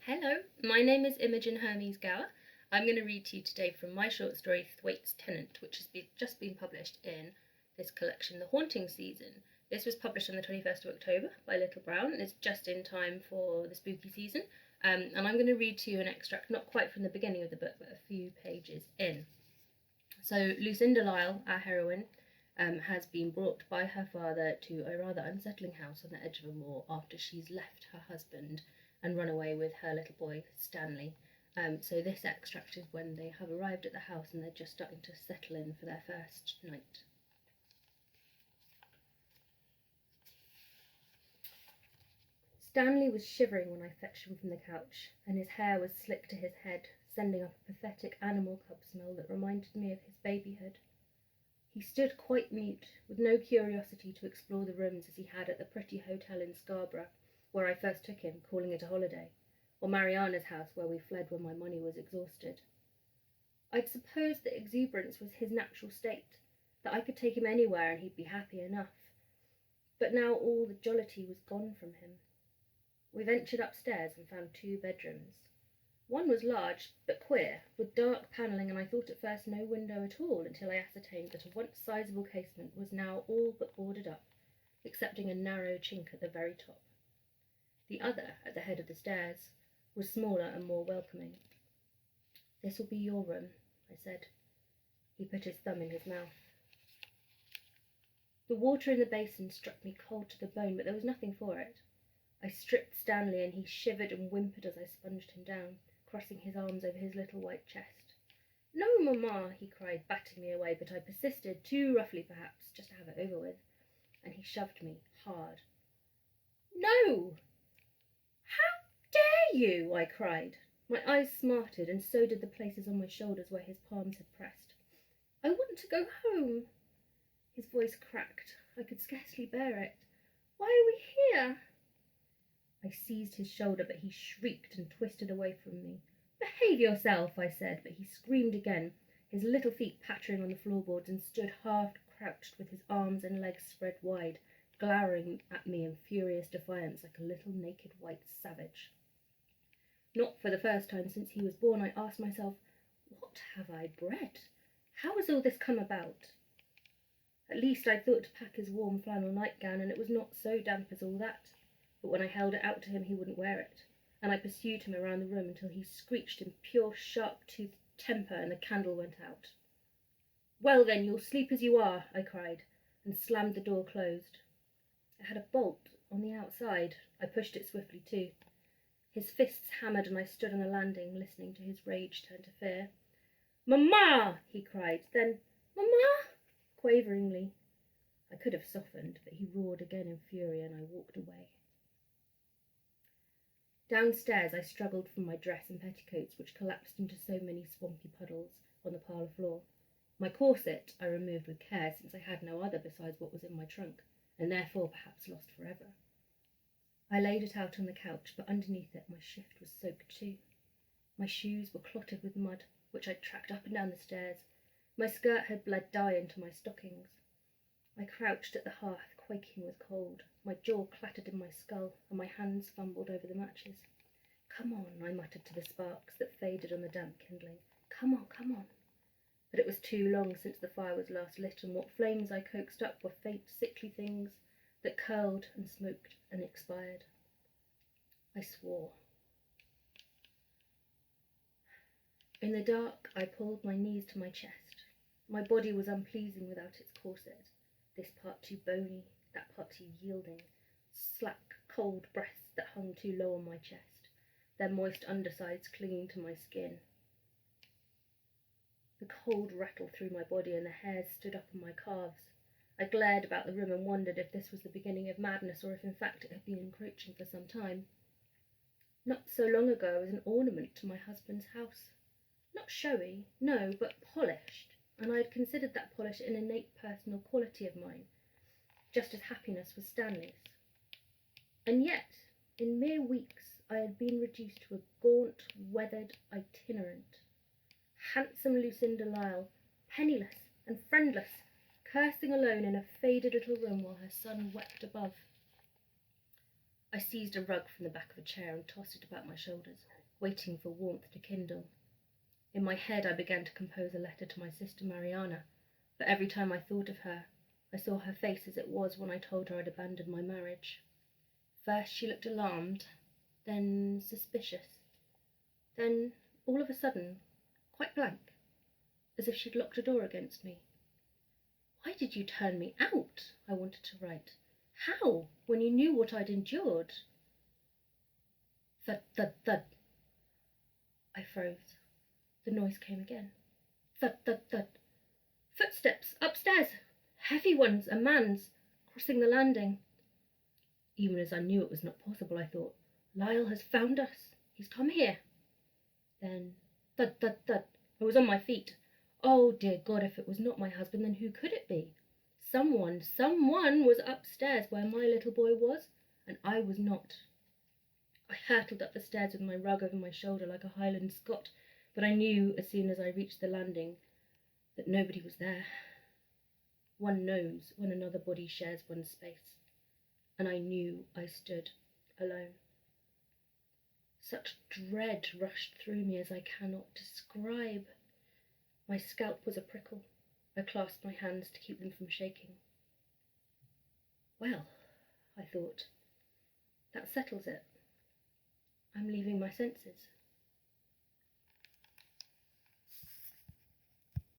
Hello, my name is Imogen Hermes Gowar. I'm going to read to you today from my short story Thwaite's Tenant, which has just been published in this collection, The Haunting Season. This was published on the 21st of October by Little Brown, and it's just in time for the spooky season. And I'm going to read to you an extract, not quite from the beginning of the book, but a few pages in. So Lucinda Lisle, our heroine, has been brought by her father to a rather unsettling house on the edge of a moor after she's left her husband and run away with her little boy, Stanley. So this extract is when they have arrived at the house and they're just starting to settle in for their first night. Stanley was shivering when I fetched him from the couch, and his hair was slicked to his head, sending up a pathetic animal cub smell that reminded me of his babyhood. He stood quite mute, with no curiosity to explore the rooms as he had at the pretty hotel in Scarborough, where I first took him, calling it a holiday, or Mariana's house where we fled when my money was exhausted. I'd supposed that exuberance was his natural state, that I could take him anywhere and he'd be happy enough. But now all the jollity was gone from him. We ventured upstairs and found 2 bedrooms. One was large, but queer, with dark panelling, and I thought at first no window at all until I ascertained that a once sizable casement was now all but boarded up, excepting a narrow chink at the very top. The other, at the head of the stairs, was smaller and more welcoming. "This will be your room," I said. He put his thumb in his mouth. The water in the basin struck me cold to the bone, but there was nothing for it. I stripped Stanley, and he shivered and whimpered as I sponged him down, crossing his arms over his little white chest. "No, mamma," he cried, batting me away, but I persisted, too roughly perhaps, just to have it over with, and he shoved me hard. "No! How dare you?" I cried. My eyes smarted, and so did the places on my shoulders where his palms had pressed. "I want to go home." His voice cracked. I could scarcely bear it. "Why are we here?" I seized his shoulder, but he shrieked and twisted away from me. "Behave yourself," I said, but he screamed again, his little feet pattering on the floorboards, and stood half-crouched with his arms and legs spread wide, glowering at me in furious defiance like a little naked white savage. Not for the first time since he was born, I asked myself, what have I bred? How has all this come about? At least I'd thought to pack his warm flannel nightgown, and it was not so damp as all that. But when I held it out to him, he wouldn't wear it, and I pursued him around the room until he screeched in pure sharp-toothed temper and the candle went out. "Well then, you'll sleep as you are," I cried, and slammed the door closed. It had a bolt on the outside. I pushed it swiftly to. His fists hammered, and I stood on the landing, listening to his rage turn to fear. "Mamma!" he cried, then, "Mamma!" quaveringly. I could have softened, but he roared again in fury, and I walked away. Downstairs I struggled from my dress and petticoats, which collapsed into so many swampy puddles on the parlour floor. My corset I removed with care, since I had no other besides what was in my trunk, and therefore perhaps lost forever. I laid it out on the couch, but underneath it my shift was soaked too. My shoes were clotted with mud, which I tracked up and down the stairs. My skirt had bled dye into my stockings. I crouched at the hearth, quaking with cold. My jaw clattered in my skull, and my hands fumbled over the matches. "Come on," I muttered to the sparks that faded on the damp kindling. "Come on, come on." But it was too long since the fire was last lit, and what flames I coaxed up were faint, sickly things that curled and smoked and expired. I swore. In the dark, I pulled my knees to my chest. My body was unpleasing without its corset, this part too bony, that part too yielding, slack, cold breasts that hung too low on my chest, their moist undersides clinging to my skin. The cold rattled through my body, and the hairs stood up on my calves. I glared about the room and wondered if this was the beginning of madness, or if in fact it had been encroaching for some time. Not so long ago I was an ornament to my husband's house. Not showy, no, but polished, and I had considered that polish an innate personal quality of mine, just as happiness was Stanley's. And yet, in mere weeks, I had been reduced to a gaunt, weathered itinerant. Handsome Lucinda Lisle, penniless and friendless, cursing alone in a faded little room while her son wept above. I seized a rug from the back of a chair and tossed it about my shoulders, waiting for warmth to kindle. In my head I began to compose a letter to my sister Mariana, for every time I thought of her, I saw her face as it was when I told her I'd abandoned my marriage. First she looked alarmed, then suspicious, then, all of a sudden, quite blank, as if she'd locked a door against me. "Why did you turn me out?" I wanted to write. "How, when you knew what I'd endured?" Thud, thud, thud. I froze. The noise came again. Thud, thud, thud. Footsteps upstairs. Heavy ones, a man's, crossing the landing. Even as I knew it was not possible, I thought, Lisle has found us. He's come here. Then, thud, thud, thud. I was on my feet. Oh, dear God, if it was not my husband, then who could it be? Someone was upstairs where my little boy was, and I was not. I hurtled up the stairs with my rug over my shoulder like a Highland Scot, but I knew as soon as I reached the landing that nobody was there. One knows when another body shares one's space, and I knew I stood alone. Such dread rushed through me as I cannot describe. My scalp was a prickle. I clasped my hands to keep them from shaking. Well, I thought, that settles it. I'm leaving my senses.